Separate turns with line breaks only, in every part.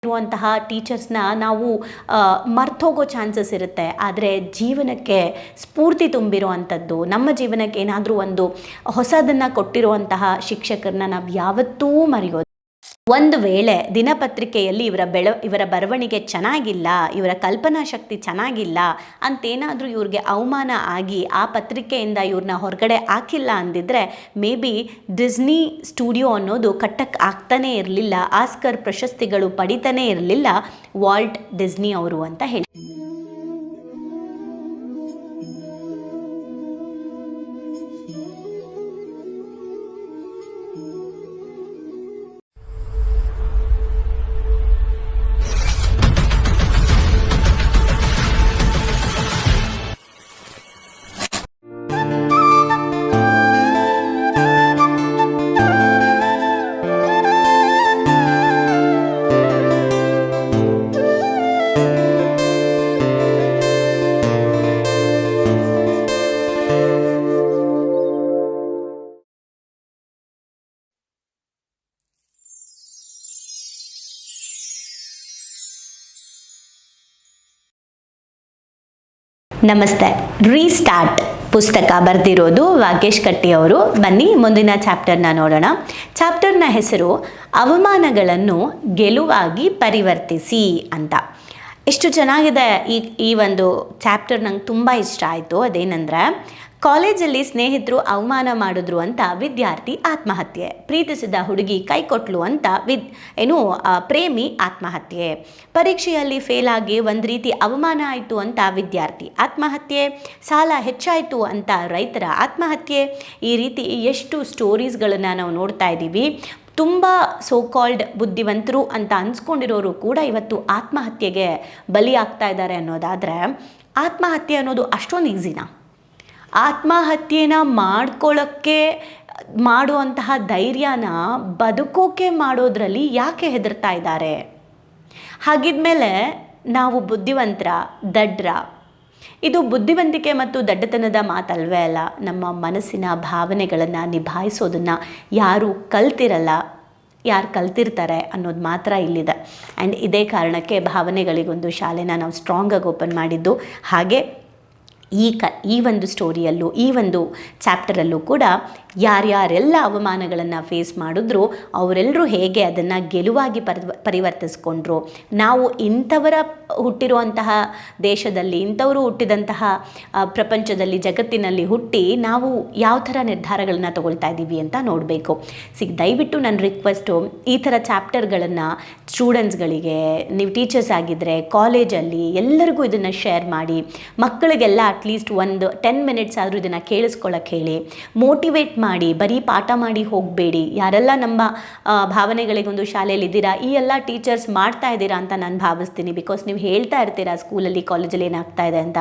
ಇರುವಂತಹ ಟೀಚರ್ಸ್ನ ನಾವು ಮರ್ತೋಗೋ ಚಾನ್ಸಸ್ ಇರುತ್ತೆ. ಆದರೆ ಜೀವನಕ್ಕೆ ಸ್ಫೂರ್ತಿ ತುಂಬಿರೋ ಅಂಥದ್ದು, ನಮ್ಮ ಜೀವನಕ್ಕೆ ಏನಾದರೂ ಒಂದು ಹೊಸದನ್ನು ಕೊಟ್ಟಿರುವಂತಹ ಶಿಕ್ಷಕರನ್ನ ನಾವು ಯಾವತ್ತೂ ಮರೆಯೋದು. ಒಂದು ವೇಳೆ ದಿನಪತ್ರಿಕೆಯಲ್ಲಿ ಇವರ ಬರವಣಿಗೆ ಚೆನ್ನಾಗಿಲ್ಲ, ಇವರ ಕಲ್ಪನಾ ಶಕ್ತಿ ಚೆನ್ನಾಗಿಲ್ಲ ಅಂತೇನಾದರೂ ಇವ್ರಿಗೆ ಅವಮಾನ ಆಗಿ ಆ ಪತ್ರಿಕೆಯಿಂದ ಇವ್ರನ್ನ ಹೊರಗಡೆ ಹಾಕಿಲ್ಲ ಅಂದಿದ್ರೆ ಮೇ ಬಿ ಡಿಸ್ನಿ ಸ್ಟುಡಿಯೋ ಅನ್ನೋದು ಕಟ್ಟಕ್ಕೆ ಆಗ್ತಾನೇ ಇರಲಿಲ್ಲ, ಆಸ್ಕರ್ ಪ್ರಶಸ್ತಿಗಳು ಪಡಿತಾನೇ ಇರಲಿಲ್ಲ ವಾಲ್ಟ್ ಡಿಸ್ನಿ ಅವರು ಅಂತ ಹೇಳಿ. ನಮಸ್ತೆ. ರೀಸ್ಟಾರ್ಟ್ ಪುಸ್ತಕ ಬರೆದಿರೋದು ವಾಗೇಶ್ ಕಟ್ಟಿ ಅವರು. ಬನ್ನಿ ಮುಂದಿನ ಚಾಪ್ಟರ್ನ ನೋಡೋಣ. ಚಾಪ್ಟರ್ನ ಹೆಸರು ಅವಮಾನಗಳನ್ನು ಗೆಲುವಾಗಿ ಪರಿವರ್ತಿಸಿ ಅಂತ. ಎಷ್ಟು ಚೆನ್ನಾಗಿದೆ ಈ ಒಂದು ಚಾಪ್ಟರ್, ನಂಗೆ ತುಂಬ ಇಷ್ಟ ಆಯಿತು. ಅದೇನೆಂದರೆ, ಕಾಲೇಜಲ್ಲಿ ಸ್ನೇಹಿತರು ಅವಮಾನ ಮಾಡಿದ್ರು ಅಂತ ವಿದ್ಯಾರ್ಥಿ ಆತ್ಮಹತ್ಯೆ, ಪ್ರೀತಿಸಿದ ಹುಡುಗಿ ಕೈ ಕೊಟ್ಲು ಅಂತ ಪ್ರೇಮಿ ಆತ್ಮಹತ್ಯೆ, ಪರೀಕ್ಷೆಯಲ್ಲಿ ಫೇಲ್ ಆಗಿ ಒಂದು ರೀತಿ ಅವಮಾನ ಆಯಿತು ಅಂತ ವಿದ್ಯಾರ್ಥಿ ಆತ್ಮಹತ್ಯೆ, ಸಾಲ ಹೆಚ್ಚಾಯಿತು ಅಂತ ರೈತರ ಆತ್ಮಹತ್ಯೆ. ಈ ರೀತಿ ಎಷ್ಟು ಸ್ಟೋರೀಸ್ಗಳನ್ನು ನಾವು ನೋಡ್ತಾ ಇದ್ದೀವಿ. ತುಂಬ ಸೋ ಕಾಲ್ಡ್ ಬುದ್ಧಿವಂತರು ಅಂತ ಅನ್ಸ್ಕೊಂಡಿರೋರು ಕೂಡ ಇವತ್ತು ಆತ್ಮಹತ್ಯೆಗೆ ಬಲಿ ಆಗ್ತಾ ಇದ್ದಾರೆ ಅನ್ನೋದಾದರೆ, ಆತ್ಮಹತ್ಯೆ ಅನ್ನೋದು ಅಷ್ಟೊಂದು ಈಸಿನಾ? ಆತ್ಮಹತ್ಯೆನ ಮಾಡ್ಕೊಳ್ಳೋಕ್ಕೆ ಮಾಡುವಂತಹ ಧೈರ್ಯನ ಬದುಕೋಕೆ ಮಾಡೋದ್ರಲ್ಲಿ ಯಾಕೆ ಹೆದರ್ತಾ ಇದ್ದಾರೆ? ಹಾಗಿದ್ಮೇಲೆ ನಾವು ಬುದ್ಧಿವಂತರ ದಡ್ರ? ಇದು ಬುದ್ಧಿವಂತಿಕೆ ಮತ್ತು ದಡ್ಡತನದ ಮಾತಲ್ವೇ ಅಲ್ಲ. ನಮ್ಮ ಮನಸ್ಸಿನ ಭಾವನೆಗಳನ್ನು ನಿಭಾಯಿಸೋದನ್ನು ಯಾರು ಕಲ್ತಿರಲ್ಲ, ಯಾರು ಕಲ್ತಿರ್ತಾರೆ ಅನ್ನೋದು ಮಾತ್ರ ಇಲ್ಲಿದೆ. ಆ್ಯಂಡ್ ಇದೇ ಕಾರಣಕ್ಕೆ ಭಾವನೆಗಳಿಗೊಂದು ಶಾಲೆನ ನಾವು ಸ್ಟ್ರಾಂಗಾಗಿ ಓಪನ್ ಮಾಡಿದ್ದು. ಹಾಗೆ ಈ ಒಂದು ಸ್ಟೋರಿಯಲ್ಲೂ ಈ ಒಂದು ಚಾಪ್ಟರಲ್ಲೂ ಕೂಡ ಯಾರ್ಯಾರೆಲ್ಲ ಅವಮಾನಗಳನ್ನು ಫೇಸ್ ಮಾಡಿದ್ರು ಅವರೆಲ್ಲರೂ ಹೇಗೆ ಅದನ್ನು ಗೆಲುವಾಗಿ ಪರಿವರ್ತಿಸ್ಕೊಂಡ್ರು, ನಾವು ಇಂಥವರ ಹುಟ್ಟಿರುವಂತಹ ದೇಶದಲ್ಲಿ, ಇಂಥವರು ಹುಟ್ಟಿದಂತಹ ಪ್ರಪಂಚದಲ್ಲಿ, ಜಗತ್ತಿನಲ್ಲಿ ಹುಟ್ಟಿ ನಾವು ಯಾವ ಥರ ನಿರ್ಧಾರಗಳನ್ನು ತಗೊಳ್ತಾ ಇದ್ದೀವಿ ಅಂತ ನೋಡಬೇಕು. ದಯವಿಟ್ಟು ನನ್ನ ರಿಕ್ವೆಸ್ಟು, ಈ ಥರ ಚಾಪ್ಟರ್ಗಳನ್ನು ಸ್ಟೂಡೆಂಟ್ಸ್ಗಳಿಗೆ, ನೀವು ಟೀಚರ್ಸ್ ಆಗಿದ್ದರೆ ಕಾಲೇಜಲ್ಲಿ ಎಲ್ಲರಿಗೂ ಇದನ್ನು ಶೇರ್ ಮಾಡಿ. ಮಕ್ಕಳಿಗೆಲ್ಲ ಅಟ್ಲೀಸ್ಟ್ ಒಂದು 10 ಮಿನಿಟ್ಸ್ ಆದರೂ ಇದನ್ನು ಕೇಳಿಸ್ಕೊಳ್ಳೋಕ್ಕೆ ಹೇಳಿ, ಮೋಟಿವೇಟ್ ಮಾಡಿ. ಬರೀ ಪಾಠ ಮಾಡಿ ಹೋಗಬೇಡಿ. ಯಾರೆಲ್ಲ ನಮ್ಮ ಭಾವನೆಗಳಿಗೊಂದು ಶಾಲೆಯಲ್ಲಿ ಇದ್ದೀರಾ, ಈ ಎಲ್ಲ ಟೀಚರ್ಸ್ ಮಾಡ್ತಾ ಇದ್ದೀರಾ ಅಂತ ನಾನು ಭಾವಿಸ್ತೀನಿ. ಬಿಕಾಸ್ ನೀವು ಹೇಳ್ತಾ ಇರ್ತೀರಾ ಸ್ಕೂಲಲ್ಲಿ ಕಾಲೇಜಲ್ಲಿ ಏನಾಗ್ತಾ ಇದೆ ಅಂತ.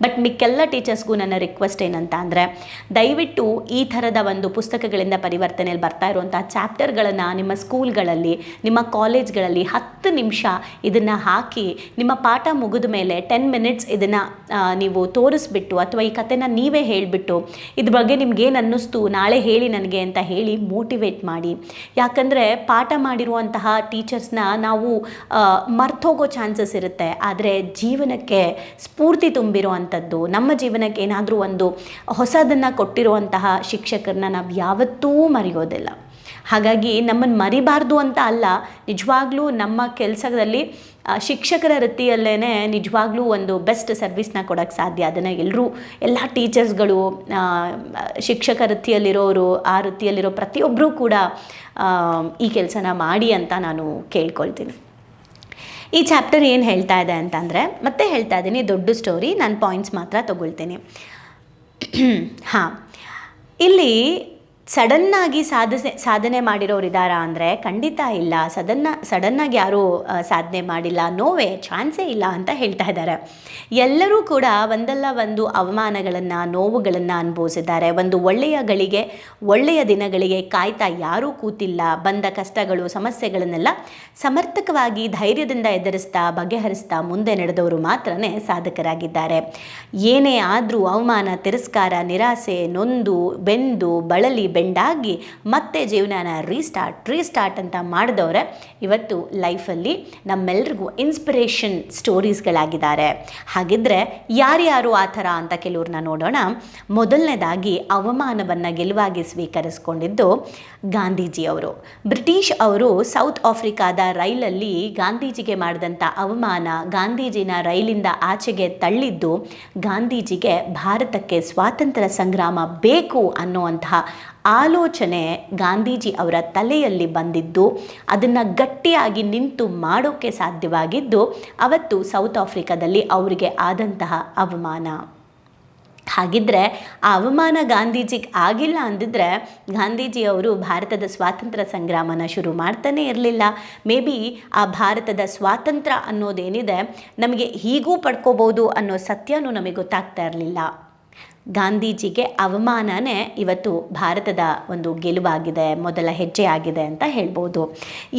ಬಟ್ ಮಿಕ್ಕೆಲ್ಲ ಟೀಚರ್ಸ್ಗೂ ನನ್ನ ರಿಕ್ವೆಸ್ಟ್ ಏನಂತ ಅಂದರೆ, ದಯವಿಟ್ಟು ಈ ಥರದ ಒಂದು ಪುಸ್ತಕಗಳಿಂದ ಪರಿವರ್ತನೆಯಲ್ಲಿ ಬರ್ತಾ ಇರುವಂಥ ಚಾಪ್ಟರ್ಗಳನ್ನು ನಿಮ್ಮ ಸ್ಕೂಲ್ಗಳಲ್ಲಿ, ನಿಮ್ಮ ಕಾಲೇಜ್ಗಳಲ್ಲಿ 10 ನಿಮಿಷ ಇದನ್ನು ಹಾಕಿ, ನಿಮ್ಮ ಪಾಠ ಮುಗಿದ ಮೇಲೆ 10 ಮಿನಿಟ್ಸ್ ಇದನ್ನು ನೀವು ತೋರಿಸ್ಬಿಟ್ಟು, ಅಥವಾ ಈ ಕಥೆನ ನೀವೇ ಹೇಳಿಬಿಟ್ಟು ಇದ್ರ ಬಗ್ಗೆ ನಿಮ್ಗೇನು ಅನ್ನಿಸ್ತು ನಾಳೆ ಹೇಳಿ ನನಗೆ ಅಂತ ಹೇಳಿ ಮೋಟಿವೇಟ್ ಮಾಡಿ. ಯಾಕಂದರೆ ಪಾಠ ಮಾಡಿರುವಂತಹ ಟೀಚರ್ಸ್ನ ನಾವು ಮರ್ತೋಗೋ ಚಾನ್ಸಸ್ ಇರುತ್ತೆ. ಆದರೆ ಜೀವನಕ್ಕೆ ಸ್ಫೂರ್ತಿ ತುಂಬಿರೋ ಅಂಥದ್ದು, ನಮ್ಮ ಜೀವನಕ್ಕೆ ಏನಾದರೂ ಒಂದು ಹೊಸದನ್ನು ಕೊಟ್ಟಿರುವಂತಹ ಶಿಕ್ಷಕರನ್ನ ನಾವು ಯಾವತ್ತೂ ಮರೆಯೋದಿಲ್ಲ. ಹಾಗಾಗಿ ನಮ್ಮನ್ನು ಮರಿಬಾರ್ದು ಅಂತ ಅಲ್ಲ, ನಿಜವಾಗ್ಲೂ ನಮ್ಮ ಕೆಲಸದಲ್ಲಿ ಶಿಕ್ಷಕರ ವೃತ್ತಿಯಲ್ಲೇ ನಿಜವಾಗ್ಲೂ ಒಂದು ಬೆಸ್ಟ್ ಸರ್ವಿಸ್ನ ಕೊಡೋಕ್ಕೆ ಸಾಧ್ಯ. ಅದನ್ನು ಎಲ್ಲ ಟೀಚರ್ಸ್ಗಳು, ಶಿಕ್ಷಕ ವೃತ್ತಿಯಲ್ಲಿರೋರು, ಆ ವೃತ್ತಿಯಲ್ಲಿರೋ ಪ್ರತಿಯೊಬ್ಬರೂ ಕೂಡ ಈ ಕೆಲಸನ ಮಾಡಿ ಅಂತ ನಾನು ಕೇಳ್ಕೊಳ್ತೀನಿ. ಈ ಚಾಪ್ಟರ್ ಏನು ಹೇಳ್ತಾ ಇದೆ ಅಂತಂದರೆ, ಮತ್ತೆ ಹೇಳ್ತಾ ಇದ್ದೀನಿ, ದೊಡ್ಡ ಸ್ಟೋರಿ, ನಾನು ಪಾಯಿಂಟ್ಸ್ ಮಾತ್ರ ತಗೊಳ್ತೀನಿ. ಹಾಂ, ಇಲ್ಲಿ ಸಡನ್ನಾಗಿ ಸಾಧನೆ ಮಾಡಿರೋರು ಇದ್ದಾರಾ ಅಂದರೆ ಖಂಡಿತ ಇಲ್ಲ. ಸಡನ್ನಾಗಿ ಯಾರೂ ಸಾಧನೆ ಮಾಡಿಲ್ಲ, ನೋವೇ ಚಾನ್ಸೇ ಇಲ್ಲ ಅಂತ ಹೇಳ್ತಾ ಇದ್ದಾರೆ. ಎಲ್ಲರೂ ಕೂಡ ಒಂದಲ್ಲ ಒಂದು ಅವಮಾನಗಳನ್ನು, ನೋವುಗಳನ್ನು ಅನುಭವಿಸಿದ್ದಾರೆ. ಒಂದು ಒಳ್ಳೆಯ ದಿನಗಳಿಗೆ ಕಾಯ್ತಾ ಯಾರೂ ಕೂತಿಲ್ಲ. ಬಂದ ಕಷ್ಟಗಳು, ಸಮಸ್ಯೆಗಳನ್ನೆಲ್ಲ ಸಮರ್ಥಕವಾಗಿ ಧೈರ್ಯದಿಂದ ಎದುರಿಸ್ತಾ, ಬಗೆಹರಿಸ್ತಾ ಮುಂದೆ ನಡೆದವರು ಮಾತ್ರನೇ ಸಾಧಕರಾಗಿದ್ದಾರೆ. ಏನೇ ಆದರೂ ಅವಮಾನ, ತಿರಸ್ಕಾರ, ನಿರಾಸೆ, ನೊಂದು ಬೆಂದು ಬಳಲಿ ಬೆಂಡಾಗಿ ಮತ್ತೆ ಜೀವನನ ರೀಸ್ಟಾರ್ಟ್ ಅಂತ ಮಾಡಿದವರೆ ಇವತ್ತು ಲೈಫಲ್ಲಿ ನಮ್ಮೆಲ್ರಿಗೂ ಇನ್ಸ್ಪಿರೇಷನ್ ಸ್ಟೋರೀಸ್ಗಳಾಗಿದ್ದಾರೆ. ಹಾಗಿದ್ರೆ ಯಾರ್ಯಾರು ಆ ಥರ ಅಂತ ಕೆಲವ್ರನ್ನ ನೋಡೋಣ. ಮೊದಲನೇದಾಗಿ ಅವಮಾನವನ್ನು ಗೆಲುವಾಗಿ ಸ್ವೀಕರಿಸ್ಕೊಂಡಿದ್ದು ಗಾಂಧೀಜಿಯವರು. ಬ್ರಿಟಿಷ್ ಅವರು ಸೌತ್ ಆಫ್ರಿಕಾದ ರೈಲಲ್ಲಿ ಗಾಂಧೀಜಿಗೆ ಮಾಡಿದಂಥ ಅವಮಾನ, ಗಾಂಧೀಜಿನ ರೈಲಿಂದ ಆಚೆಗೆ ತಳ್ಳಿದ್ದು ಗಾಂಧೀಜಿಗೆ ಭಾರತಕ್ಕೆ ಸ್ವಾತಂತ್ರ್ಯ ಸಂಗ್ರಾಮ ಬೇಕು ಅನ್ನುವಂತಹ ಆಲೋಚನೆ ಗಾಂಧೀಜಿ ಅವರ ತಲೆಯಲ್ಲಿ ಬಂದಿದ್ದು, ಅದನ್ನು ಗಟ್ಟಿಯಾಗಿ ನಿಂತು ಮಾಡೋಕ್ಕೆ ಸಾಧ್ಯವಾಗಿದ್ದು ಅವತ್ತು ಸೌತ್ ಆಫ್ರಿಕಾದಲ್ಲಿ ಅವರಿಗೆ ಆದಂತಹ ಅವಮಾನ. ಹಾಗಿದ್ರೆ ಆ ಅವಮಾನ ಗಾಂಧೀಜಿಗೆ ಆಗಿಲ್ಲ ಅಂದಿದ್ರೆ ಗಾಂಧೀಜಿಯವರು ಭಾರತದ ಸ್ವಾತಂತ್ರ್ಯ ಸಂಗ್ರಾಮನ ಶುರು ಮಾಡ್ತಾನೆ ಇರಲಿಲ್ಲ. ಮೇ ಬಿ ಆ ಭಾರತದ ಸ್ವಾತಂತ್ರ್ಯ ಅನ್ನೋದೇನಿದೆ ನಮಗೆ ಹೀಗೂ ಪಡ್ಕೋಬೋದು ಅನ್ನೋ ಸತ್ಯನೂ ನಮಗೆ ಗೊತ್ತಾಗ್ತಾ ಇರಲಿಲ್ಲ. ಗಾಂಧೀಜಿಗೆ ಅವಮಾನನೇ ಇವತ್ತು ಭಾರತದ ಒಂದು ಗೆಲುವಾಗಿದೆ, ಮೊದಲ ಹೆಜ್ಜೆ ಆಗಿದೆ ಅಂತ ಹೇಳ್ಬೋದು.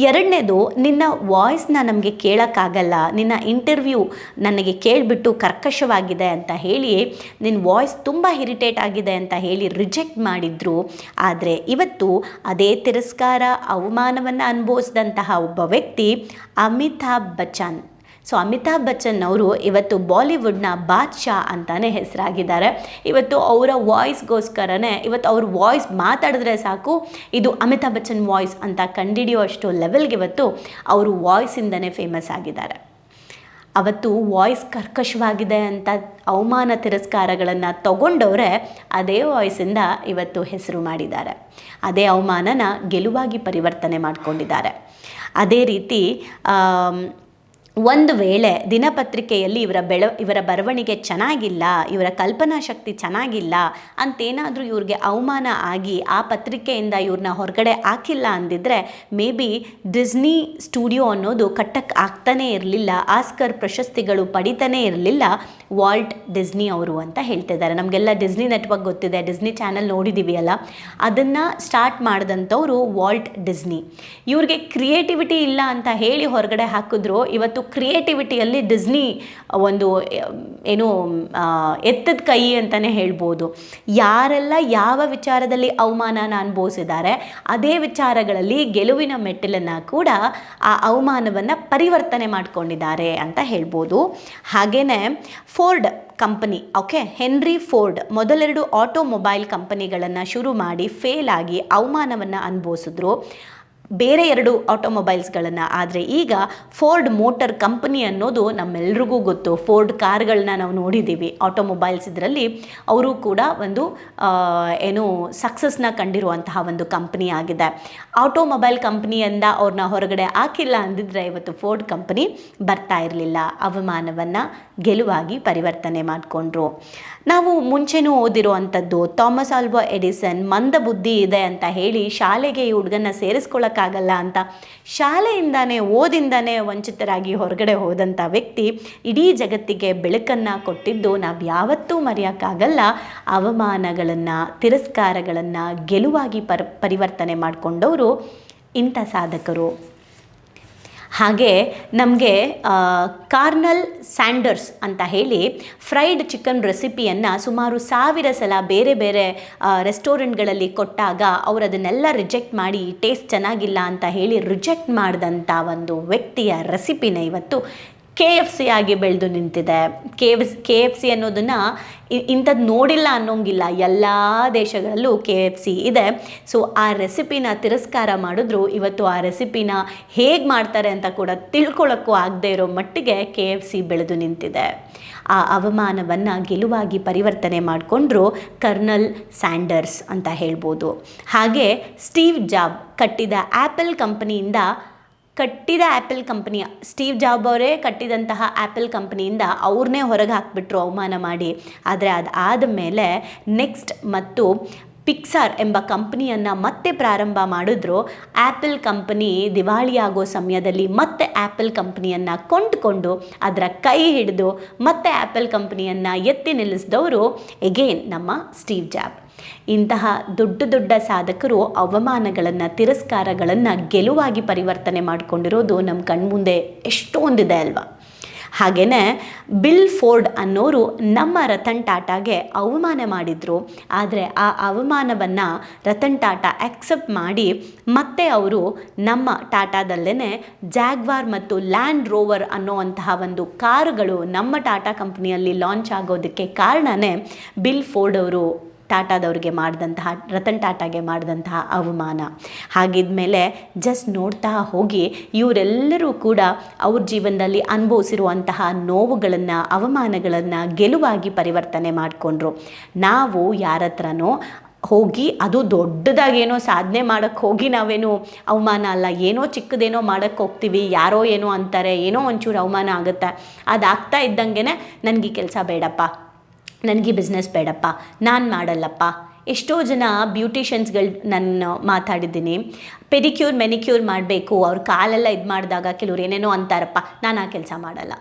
ಎರಡನೇದು, ನಿನ್ನ ವಾಯ್ಸ್ನ ನಮಗೆ ಕೇಳೋಕ್ಕಾಗಲ್ಲ, ನಿನ್ನ ಇಂಟರ್ವ್ಯೂ ನನಗೆ ಕೇಳಿಬಿಟ್ಟು ಕರ್ಕಶವಾಗಿದೆ ಅಂತ ಹೇಳಿ, ನಿನ್ನ ವಾಯ್ಸ್ ತುಂಬ ಇರಿಟೇಟ್ ಆಗಿದೆ ಅಂತ ಹೇಳಿ ರಿಜೆಕ್ಟ್ ಮಾಡಿದ್ರು. ಆದರೆ ಇವತ್ತು ಅದೇ ತಿರಸ್ಕಾರ, ಅವಮಾನವನ್ನು ಅನುಭವಿಸಿದಂತಹ ಒಬ್ಬ ವ್ಯಕ್ತಿ ಅಮಿತಾಬ್ ಬಚ್ಚನ್. ಸೊ ಅಮಿತಾಬ್ ಬಚ್ಚನ್ ಅವರು ಇವತ್ತು ಬಾಲಿವುಡ್ನ ಬಾದ್ಶಾ ಅಂತಾನೆ ಹೆಸರಾಗಿದ್ದಾರೆ. ಇವತ್ತು ಅವರ ವಾಯ್ಸ್ಗೋಸ್ಕರನೇ ಇವತ್ತು ಅವ್ರ ವಾಯ್ಸ್ ಮಾತಾಡಿದ್ರೆ ಸಾಕು ಇದು ಅಮಿತಾಬ್ ಬಚ್ಚನ್ ವಾಯ್ಸ್ ಅಂತ ಕಂಡುಹಿಡಿಯುವಷ್ಟು ಲೆವೆಲ್ಗೆ ಇವತ್ತು ಅವರು ವಾಯ್ಸಿಂದನೇ ಫೇಮಸ್ ಆಗಿದ್ದಾರೆ. ಅವತ್ತು ವಾಯ್ಸ್ ಕರ್ಕಶವಾಗಿದೆ ಅಂತ ಅವಮಾನ ತಿರಸ್ಕಾರಗಳನ್ನು ತಗೊಂಡವರೇ ಅದೇ ವಾಯ್ಸಿಂದ ಇವತ್ತು ಹೆಸರು ಮಾಡಿದ್ದಾರೆ. ಅದೇ ಅವಮಾನನ ಗೆಲುವಾಗಿ ಪರಿವರ್ತನೆ ಮಾಡಿಕೊಂಡಿದ್ದಾರೆ. ಅದೇ ರೀತಿ ಒಂದು ವೇಳೆ ದಿನಪತ್ರಿಕೆಯಲ್ಲಿ ಇವರ ಬರವಣಿಗೆ ಚೆನ್ನಾಗಿಲ್ಲ, ಇವರ ಕಲ್ಪನಾ ಶಕ್ತಿ ಚೆನ್ನಾಗಿಲ್ಲ ಅಂತೇನಾದರೂ ಇವ್ರಿಗೆ ಅವಮಾನ ಆಗಿ ಆ ಪತ್ರಿಕೆಯಿಂದ ಇವ್ರನ್ನ ಹೊರಗಡೆ ಹಾಕಿಲ್ಲ ಅಂದಿದ್ರೆ ಮೇ ಬಿ ಡಿಸ್ನಿ ಸ್ಟುಡಿಯೋ ಅನ್ನೋದು ಕಟ್ಟಕ್ಕೆ ಆಗ್ತಾನೇ ಇರಲಿಲ್ಲ, ಆಸ್ಕರ್ ಪ್ರಶಸ್ತಿಗಳು ಪಡಿತಾನೇ ಇರಲಿಲ್ಲ ವಾಲ್ಟ್ ಡಿಸ್ನಿ ಅವರು ಅಂತ ಹೇಳ್ತಿದ್ದಾರೆ. ನಮಗೆಲ್ಲ ಡಿಸ್ನಿ ನೆಟ್ವರ್ಕ್ ಗೊತ್ತಿದೆ, ಡಿಸ್ನಿ ಚಾನಲ್ ನೋಡಿದ್ದೀವಿ ಅಲ್ಲ, ಅದನ್ನು ಸ್ಟಾರ್ಟ್ ಮಾಡಿದಂಥವ್ರು ವಾಲ್ಟ್ ಡಿಸ್ನಿ. ಇವ್ರಿಗೆ ಕ್ರಿಯೇಟಿವಿಟಿ ಇಲ್ಲ ಅಂತ ಹೇಳಿ ಹೊರಗಡೆ ಹಾಕಿದ್ರು. ಇವತ್ತು ಕ್ರಿಯೇಟಿವಿಟಿಯಲ್ಲಿ ಡಿಸ್ನಿ ಒಂದು ಏನು ಎತ್ತದ ಕೈ ಅಂತಲೇ ಹೇಳ್ಬೋದು. ಯಾರೆಲ್ಲ ಯಾವ ವಿಚಾರದಲ್ಲಿ ಅವಮಾನನ ಅನುಭವಿಸಿದ್ದಾರೆ ಅದೇ ವಿಚಾರಗಳಲ್ಲಿ ಗೆಲುವಿನ ಮೆಟ್ಟಿಲನ್ನು ಕೂಡ ಆ ಅವಮಾನವನ್ನು ಪರಿವರ್ತನೆ ಮಾಡಿಕೊಂಡಿದ್ದಾರೆ ಅಂತ ಹೇಳ್ಬೋದು. ಹಾಗೆಯೇ ಫೋರ್ಡ್ ಕಂಪನಿ, ಹೆನ್ರಿ ಫೋರ್ಡ್ ಮೊದಲೆರಡು ಆಟೋಮೊಬೈಲ್ ಕಂಪನಿಗಳನ್ನು ಶುರು ಮಾಡಿ ಫೇಲ್ ಆಗಿ ಅವಮಾನವನ್ನು ಅನುಭವಿಸಿದ್ರು, ಬೇರೆ ಎರಡು ಆಟೋಮೊಬೈಲ್ಸ್ಗಳನ್ನು. ಆದರೆ ಈಗ ಫೋರ್ಡ್ ಮೋಟರ್ ಕಂಪನಿ ಅನ್ನೋದು ನಮ್ಮೆಲ್ರಿಗೂ ಗೊತ್ತು. ಫೋರ್ಡ್ ಕಾರ್ಗಳನ್ನ ನಾವು ನೋಡಿದ್ದೀವಿ. ಆಟೋಮೊಬೈಲ್ಸ್ ಇದರಲ್ಲಿ ಅವರು ಕೂಡ ಒಂದು ಸಕ್ಸಸ್ನ ಕಂಡಿರುವಂತಹ ಒಂದು ಕಂಪನಿ ಆಗಿದೆ. ಆಟೋಮೊಬೈಲ್ ಕಂಪನಿಯಿಂದ ಅವ್ರನ್ನ ಹೊರಗಡೆ ಹಾಕಿಲ್ಲ ಅಂದಿದ್ರೆ ಇವತ್ತು ಫೋರ್ಡ್ ಕಂಪನಿ ಬರ್ತಾ ಇರಲಿಲ್ಲ. ಅವಮಾನವನ್ನು ಗೆಲುವಾಗಿ ಪರಿವರ್ತನೆ ಮಾಡಿಕೊಂಡ್ರು. ನಾವು ಮುಂಚೆನೂ ಓದಿರುವಂಥದ್ದು ಥಾಮಸ್ ಆಲ್ವಾ ಎಡಿಸನ್ ಮಂದ ಬುದ್ಧಿ ಇದೆ ಅಂತ ಹೇಳಿ ಶಾಲೆಗೆ ಈ ಹುಡುಗನ್ನ ಸೇರಿಸ್ಕೊಳ್ಳೋಕ್ಕಾಗಲ್ಲ ಅಂತ ಶಾಲೆಯಿಂದಾನೇ ಓದಿಂದಾನೇ ವಂಚಿತರಾಗಿ ಹೊರಗಡೆ ಹೋದಂಥ ವ್ಯಕ್ತಿ ಇಡೀ ಜಗತ್ತಿಗೆ ಬೆಳಕನ್ನು ಕೊಟ್ಟಿದ್ದು ನಾವು ಯಾವತ್ತೂ ಮರೆಯೋಕ್ಕಾಗಲ್ಲ. ಅವಮಾನಗಳನ್ನು ತಿರಸ್ಕಾರಗಳನ್ನು ಗೆಲುವಾಗಿ ಪರಿವರ್ತನೆ ಮಾಡಿಕೊಂಡವರು ಇಂಥ ಸಾಧಕರು. ಹಾಗೆ ನಮಗೆ ಕಾರ್ನಲ್ ಸ್ಯಾಂಡರ್ಸ್ ಅಂತ ಹೇಳಿ ಫ್ರೈಡ್ ಚಿಕನ್ ರೆಸಿಪಿಯನ್ನು ಸುಮಾರು 1000 ಸಲ ಬೇರೆ ಬೇರೆ ರೆಸ್ಟೋರೆಂಟ್ಗಳಲ್ಲಿ ಕೊಟ್ಟಾಗ ಅವರು ಅದನ್ನೆಲ್ಲ ರಿಜೆಕ್ಟ್ ಮಾಡಿ ಟೇಸ್ಟ್ ಚೆನ್ನಾಗಿಲ್ಲ ಅಂತ ಹೇಳಿ ರಿಜೆಕ್ಟ್ ಮಾಡಿದಂಥ ಒಂದು ವ್ಯಕ್ತಿಯ ರೆಸಿಪಿನ ಇವತ್ತು KFC ಆಗಿ ಬೆಳೆದು ನಿಂತಿದೆ. KFC ಅನ್ನೋದನ್ನು ಇಂಥದ್ದು ನೋಡಿಲ್ಲ ಅನ್ನೋಂಗಿಲ್ಲ, ಎಲ್ಲ ದೇಶಗಳಲ್ಲೂ KFC ಇದೆ. ಸೊ ಆ ರೆಸಿಪಿನ ತಿರಸ್ಕಾರ ಮಾಡಿದ್ರು. ಇವತ್ತು ಆ ರೆಸಿಪಿನ ಹೇಗೆ ಮಾಡ್ತಾರೆ ಅಂತ ಕೂಡ ತಿಳ್ಕೊಳ್ಳೋಕ್ಕೂ ಆಗದೆ ಇರೋ ಮಟ್ಟಿಗೆ KFC ಬೆಳೆದು ನಿಂತಿದೆ. ಆ ಅವಮಾನವನ್ನು ಗೆಲುವಾಗಿ ಪರಿವರ್ತನೆ ಮಾಡಿಕೊಂಡ್ರು ಕರ್ನಲ್ ಸ್ಯಾಂಡರ್ಸ್ ಅಂತ ಹೇಳ್ಬೋದು. ಹಾಗೆ ಸ್ಟೀವ್ ಜಾಬ್ ಕಟ್ಟಿದ ಆ್ಯಪಲ್ ಕಂಪನಿಯ ಸ್ಟೀವ್ ಜಾಬ್ ಅವರೇ ಕಟ್ಟಿದಂತಹ ಆ್ಯಪಲ್ ಕಂಪನಿಯಿಂದ ಅವ್ರನ್ನೇ ಹೊರಗೆ ಹಾಕಿಬಿಟ್ರು ಅವಮಾನ ಮಾಡಿ. ಆದರೆ ಅದಾದ ಮೇಲೆ ನೆಕ್ಸ್ಟ್ ಮತ್ತು ಪಿಕ್ಸಾರ್ ಎಂಬ ಕಂಪನಿಯನ್ನು ಮತ್ತೆ ಪ್ರಾರಂಭ ಮಾಡಿದ್ರು. ಆ್ಯಪಲ್ ಕಂಪನಿ ದಿವಾಳಿಯಾಗೋ ಸಮಯದಲ್ಲಿ ಮತ್ತೆ ಆ್ಯಪಲ್ ಕಂಪನಿಯನ್ನು ಕೊಂಡುಕೊಂಡು ಅದರ ಕೈ ಹಿಡಿದು ಮತ್ತೆ ಆ್ಯಪಲ್ ಕಂಪನಿಯನ್ನು ಎತ್ತಿ ನಿಲ್ಲಿಸಿದವರು ಎಗೇನ್ ನಮ್ಮ ಸ್ಟೀವ್ ಜಾಬ್. ಇಂತಹ ದೊಡ್ಡ ದೊಡ್ಡ ಸಾಧಕರು ಅವಮಾನಗಳನ್ನು ತಿರಸ್ಕಾರಗಳನ್ನು ಗೆಲುವಾಗಿ ಪರಿವರ್ತನೆ ಮಾಡಿಕೊಂಡಿರೋದು ನಮ್ಮ ಕಣ್ಮುಂದೆ ಎಷ್ಟೊಂದಿದೆ ಅಲ್ವಾ. ಹಾಗೆಯೇ ಬಿಲ್ ಫೋರ್ಡ್ ಅನ್ನೋರು ನಮ್ಮ ರತನ್ ಟಾಟಾಗೆ ಅವಮಾನ ಮಾಡಿದರು. ಆದರೆ ಆ ಅವಮಾನವನ್ನು ರತನ್ ಟಾಟಾ ಆಕ್ಸೆಪ್ಟ್ ಮಾಡಿ ಮತ್ತೆ ಅವರು ನಮ್ಮ ಟಾಟಾದಲ್ಲೇ ಜಾಗ್ವಾರ್ ಮತ್ತು ಲ್ಯಾಂಡ್ ರೋವರ್ ಅನ್ನೋವಂತಹ ಒಂದು ಕಾರುಗಳು ನಮ್ಮ ಟಾಟಾ ಕಂಪ್ನಿಯಲ್ಲಿ ಲಾಂಚ್ ಆಗೋದಕ್ಕೆ ಕಾರಣನೇ ಬಿಲ್ ಫೋರ್ಡ್ ಅವರು ಟಾಟಾದವ್ರಿಗೆ ಮಾಡಿದಂತಹ, ರತನ್ ಟಾಟಾಗೆ ಮಾಡಿದಂತಹ ಅವಮಾನ. ಹಾಗಿದ್ಮೇಲೆ ಜಸ್ಟ್ ನೋಡ್ತಾ ಹೋಗಿ ಇವರೆಲ್ಲರೂ ಕೂಡ ಅವ್ರ ಜೀವನದಲ್ಲಿ ಅನುಭವಿಸಿರುವಂತಹ ನೋವುಗಳನ್ನು, ಅವಮಾನಗಳನ್ನು ಗೆಲುವಾಗಿ ಪರಿವರ್ತನೆ ಮಾಡಿಕೊಂಡ್ರು. ನಾವು ಯಾರ ಹತ್ರನೋ ಹೋಗಿ ಅದು ದೊಡ್ಡದಾಗೇನೋ ಸಾಧನೆ ಮಾಡೋಕ್ಕೆ ಹೋಗಿ ನಾವೇನೋ ಅವಮಾನ ಅಲ್ಲ, ಏನೋ ಚಿಕ್ಕದೇನೋ ಮಾಡೋಕ್ಕೆ ಹೋಗ್ತೀವಿ, ಯಾರೋ ಏನೋ ಅಂತಾರೆ, ಏನೋ ಒಂಚೂರು ಅವಮಾನ ಆಗುತ್ತೆ, ಅದಾಗ್ತಾ ಇದ್ದಂಗೆ ನನಗೆ ಈ ಕೆಲಸ ಬೇಡಪ್ಪ, ನನಗೆ ಬಿಸ್ನೆಸ್ ಬೇಡಪ್ಪ, ನಾನು ಮಾಡಲ್ಲಪ್ಪ. ಎಷ್ಟೋ ಜನ ಬ್ಯೂಟಿಷಿಯನ್ಸ್ಗಳು ನಾನು ಮಾತಾಡಿದ್ದೀನಿ, ಪೆಡಿಕ್ಯೂರ್ ಮೆನಿಕ್ಯೂರ್ ಮಾಡಬೇಕು, ಅವ್ರ ಕಾಲೆಲ್ಲ ಇದು ಮಾಡಿದಾಗ ಕೆಲವ್ರು ಏನೇನೋ ಅಂತಾರಪ್ಪ, ನಾನು ಆ ಕೆಲಸ ಮಾಡಲ್ಲ.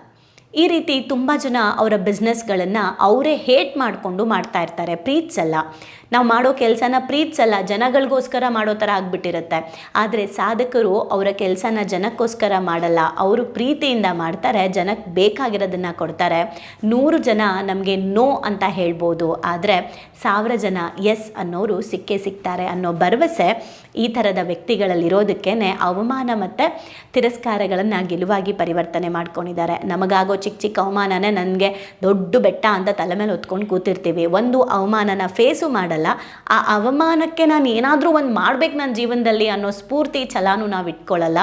ಈ ರೀತಿ ತುಂಬ ಜನ ಅವರ ಬಿಸ್ನೆಸ್ಗಳನ್ನು ಅವರೇ ಹೇಟ್ ಮಾಡಿಕೊಂಡು ಮಾಡ್ತಾ ಇರ್ತಾರೆ, ಪ್ರೀತಿಸಲ್ಲ. ನಾವು ಮಾಡೋ ಕೆಲಸನ ಪ್ರೀತಿಸಲ್ಲ, ಜನಗಳಿಗೋಸ್ಕರ ಮಾಡೋ ಥರ ಆಗಿಬಿಟ್ಟಿರುತ್ತೆ. ಆದರೆ ಸಾಧಕರು ಅವರ ಕೆಲಸನ ಜನಕ್ಕೋಸ್ಕರ ಮಾಡಲ್ಲ, ಅವರು ಪ್ರೀತಿಯಿಂದ ಮಾಡ್ತಾರೆ, ಜನಕ್ಕೆ ಬೇಕಾಗಿರೋದನ್ನು ಕೊಡ್ತಾರೆ. 100 ಜನ ನಮಗೆ ನೋ ಅಂತ ಹೇಳ್ಬೋದು, ಆದರೆ 1000 ಜನ ಎಸ್ ಅನ್ನೋರು ಸಿಕ್ಕೇ ಸಿಗ್ತಾರೆ ಅನ್ನೋ ಭರವಸೆ ಈ ಥರದ ವ್ಯಕ್ತಿಗಳಲ್ಲಿರೋದಕ್ಕೇ ಅವಮಾನ ಮತ್ತು ತಿರಸ್ಕಾರಗಳನ್ನು ಗೆಲುವಾಗಿ ಪರಿವರ್ತನೆ ಮಾಡ್ಕೊಂಡಿದ್ದಾರೆ. ನಮಗಾಗೋ ಚಿಕ್ಕ ಚಿಕ್ಕ ಅವಮಾನನೇ ನನಗೆ ದೊಡ್ಡ ಬೆಟ್ಟ ಅಂತ ತಲೆ ಮೇಲೆ ಹೊತ್ಕೊಂಡು ಕೂತಿರ್ತೀವಿ. ಒಂದು ಅವಮಾನನ ಫೇಸು ಮಾಡಲ್ಲ, ಆ ಅವಮಾನಕ್ಕೆ ನಾನು ಏನಾದರೂ ಒಂದು ಮಾಡ್ಬೇಕು ನನ್ನ ಜೀವನದಲ್ಲಿ ಅನ್ನೋ ಸ್ಫೂರ್ತಿ ಛಲಾನು ನಾವು ಇಟ್ಕೊಳ್ಳಲ್ಲ.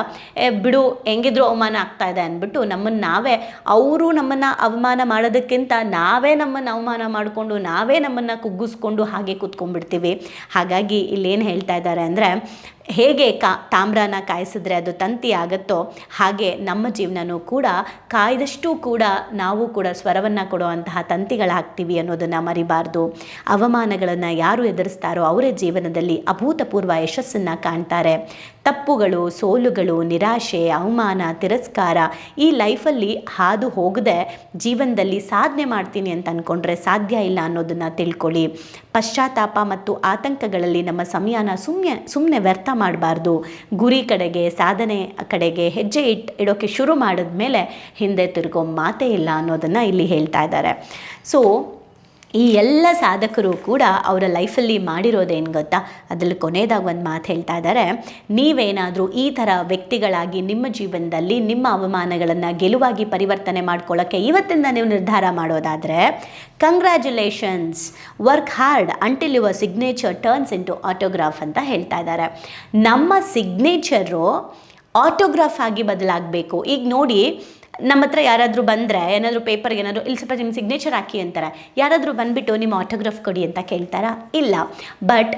ಬಿಡು ಹೆಂಗಿದ್ರು ಅವಮಾನ ಆಗ್ತಾ ಇದೆ ಅಂದ್ಬಿಟ್ಟು ನಮ್ಮನ್ನು ನಾವೇ, ಅವರು ನಮ್ಮನ್ನು ಅವಮಾನ ಮಾಡೋದಕ್ಕಿಂತ ನಾವೇ ನಮ್ಮನ್ನು ಅವಮಾನ ಮಾಡಿಕೊಂಡು ನಾವೇ ನಮ್ಮನ್ನು ಕುಗ್ಗಿಸ್ಕೊಂಡು ಹಾಗೆ ಕೂತ್ಕೊಂಡ್ಬಿಡ್ತೀವಿ. ಹಾಗಾಗಿ ಇಲ್ಲೇನು ಹೇಳ್ತಾ ಇದ್ದಾರೆ ಅಂದರೆ, ಹೇಗೆ ತಾಮ್ರನ ಕಾಯಿಸಿದ್ರೆ ಅದು ತಂತಿ ಆಗುತ್ತೋ ಹಾಗೆ ನಮ್ಮ ಜೀವನನೂ ಕೂಡ ಕಾಯ್ದಷ್ಟು ಕೂಡ ನಾವು ಕೂಡ ಸ್ವರವನ್ನು ಕೊಡುವಂತಹ ತಂತಿಗಳಾಗ್ತೀವಿ ಅನ್ನೋದನ್ನು ಮರಿಬಾರ್ದು. ಅವಮಾನಗಳನ್ನು ಯಾರು ಎದುರಿಸ್ತಾರೋ ಅವರೇ ಜೀವನದಲ್ಲಿ ಅಭೂತಪೂರ್ವ ಯಶಸ್ಸನ್ನು ಕಾಣ್ತಾರೆ. ತಪ್ಪುಗಳು, ಸೋಲುಗಳು, ನಿರಾಶೆ, ಅವಮಾನ, ತಿರಸ್ಕಾರ ಈ ಲೈಫಲ್ಲಿ ಹಾದು ಹೋಗದೆ ಜೀವನದಲ್ಲಿ ಸಾಧನೆ ಮಾಡ್ತೀನಿ ಅಂತ ಅಂದ್ಕೊಂಡ್ರೆ ಸಾಧ್ಯ ಇಲ್ಲ ಅನ್ನೋದನ್ನು ತಿಳ್ಕೊಳ್ಳಿ. ಪಶ್ಚಾತ್ತಾಪ ಮತ್ತು ಆತಂಕಗಳಲ್ಲಿ ನಮ್ಮ ಸಮಯನ ಸುಮ್ಮನೆ ವ್ಯರ್ಥ ಮಾಡಬಾರ್ದು. ಗುರಿ ಕಡೆಗೆ, ಸಾಧನೆ ಕಡೆಗೆ ಹೆಜ್ಜೆ ಇಡೋಕ್ಕೆ ಶುರು ಮಾಡಿದ್ಮೇಲೆ ಹಿಂದೆ ತಿರುಗೋ ಮಾತೇ ಇಲ್ಲ ಅನ್ನೋದನ್ನು ಇಲ್ಲಿ ಹೇಳ್ತಾ ಇದ್ದಾರೆ. ಸೊ ಈ ಎಲ್ಲ ಸಾಧಕರು ಕೂಡ ಅವರ ಲೈಫಲ್ಲಿ ಮಾಡಿರೋದೇನು ಗೊತ್ತಾ, ಅದರಲ್ಲಿ ಕೊನೆಯದಾಗಿ ಒಂದು ಮಾತು ಹೇಳ್ತಾ ಇದ್ದಾರೆ, ನೀವೇನಾದರೂ ಈ ಥರ ವ್ಯಕ್ತಿಗಳಾಗಿ ನಿಮ್ಮ ಜೀವನದಲ್ಲಿ ನಿಮ್ಮ ಅವಮಾನಗಳನ್ನು ಗೆಲುವಾಗಿ ಪರಿವರ್ತನೆ ಮಾಡ್ಕೊಳ್ಳೋಕ್ಕೆ ಇವತ್ತಿಂದ ನೀವು ನಿರ್ಧಾರ ಮಾಡೋದಾದರೆ congratulations, work hard until your signature turns into autograph ಅಂತ ಹೇಳ್ತಾ ಇದ್ದಾರೆ. ನಮ್ಮ ಸಿಗ್ನೇಚರು ಆಟೋಗ್ರಾಫ್ ಆಗಿ ಬದಲಾಗಬೇಕು. ಈಗ ನೋಡಿ, ನಮ್ಮ ಹತ್ರ ಯಾರಾದರೂ ಬಂದರೆ ಏನಾದರೂ ಪೇಪರ್ಗೆ ಏನಾದರೂ ಇಲ್ಲಿ ಸ್ವಲ್ಪ ನಿಮ್ಮ ಸಿಗ್ನೇಚರ್ ಹಾಕಿ ಅಂತಾರೆ. ಯಾರಾದರೂ ಬಂದುಬಿಟ್ಟು ನಿಮ್ಮ ಆಟೋಗ್ರಾಫ್ ಕೊಡಿ ಅಂತ ಕೇಳ್ತಾರಾ? ಇಲ್ಲ. ಬಟ್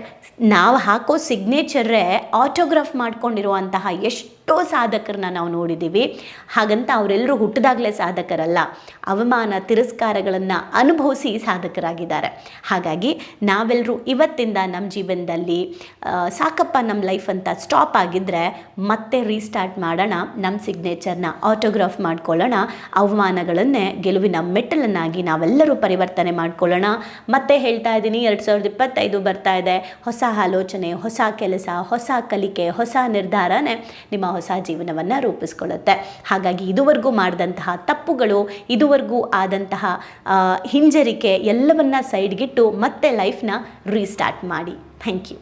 ನಾವು ಹಾಕೋ ಸಿಗ್ನೇಚರೇ ಆಟೋಗ್ರಾಫ್ ಮಾಡ್ಕೊಂಡಿರುವಂತಹ ಎಷ್ಟೋ ಸಾಧಕರನ್ನ ನಾವು ನೋಡಿದ್ದೀವಿ. ಹಾಗಂತ ಅವರೆಲ್ಲರೂ ಹುಟ್ಟಿದಾಗಲೇ ಸಾಧಕರಲ್ಲ, ಅವಮಾನ ತಿರಸ್ಕಾರಗಳನ್ನು ಅನುಭವಿಸಿ ಸಾಧಕರಾಗಿದ್ದಾರೆ. ಹಾಗಾಗಿ ನಾವೆಲ್ಲರೂ ಇವತ್ತಿಂದ ನಮ್ಮ ಜೀವನದಲ್ಲಿ ಸಾಕಪ್ಪ ನಮ್ಮ ಲೈಫ್ ಅಂತ ಸ್ಟಾಪ್ ಆಗಿದ್ದರೆ ಮತ್ತೆ ರೀಸ್ಟಾರ್ಟ್ ಮಾಡೋಣ, ನಮ್ಮ ಸಿಗ್ನೇಚರ್ನ ಆಟೋಗ್ರಾಫ್ ಮಾಡ್ಕೊಳ್ಳೋಣ, ಅವಮಾನಗಳನ್ನೇ ಗೆಲುವಿನ ಮೆಟ್ಟಲನ್ನಾಗಿ ನಾವೆಲ್ಲರೂ ಪರಿವರ್ತನೆ ಮಾಡ್ಕೊಳ್ಳೋಣ. ಮತ್ತೆ ಹೇಳ್ತಾ ಇದ್ದೀನಿ, 2025 ಬರ್ತಾ ಇದೆ. ಹೊಸ ಆಲೋಚನೆ, ಹೊಸ ಕೆಲಸ, ಹೊಸ ಕಲಿಕೆ, ಹೊಸ ನಿರ್ಧಾರನೇ ನಿಮ್ಮ ಹೊಸ ಜೀವನವನ್ನು ರೂಪಿಸ್ಕೊಳ್ಳುತ್ತೆ. ಹಾಗಾಗಿ ಇದುವರೆಗೂ ಮಾಡಿದಂತಹ ತಪ್ಪುಗಳು, ಇದುವರೆಗೂ ಆದಂತಹ ಹಿಂಜರಿಕೆ ಎಲ್ಲವನ್ನ ಸೈಡ್ಗಿಟ್ಟು ಮತ್ತೆ ಲೈಫ್ನ ರೀಸ್ಟಾರ್ಟ್ ಮಾಡಿ. Thank you.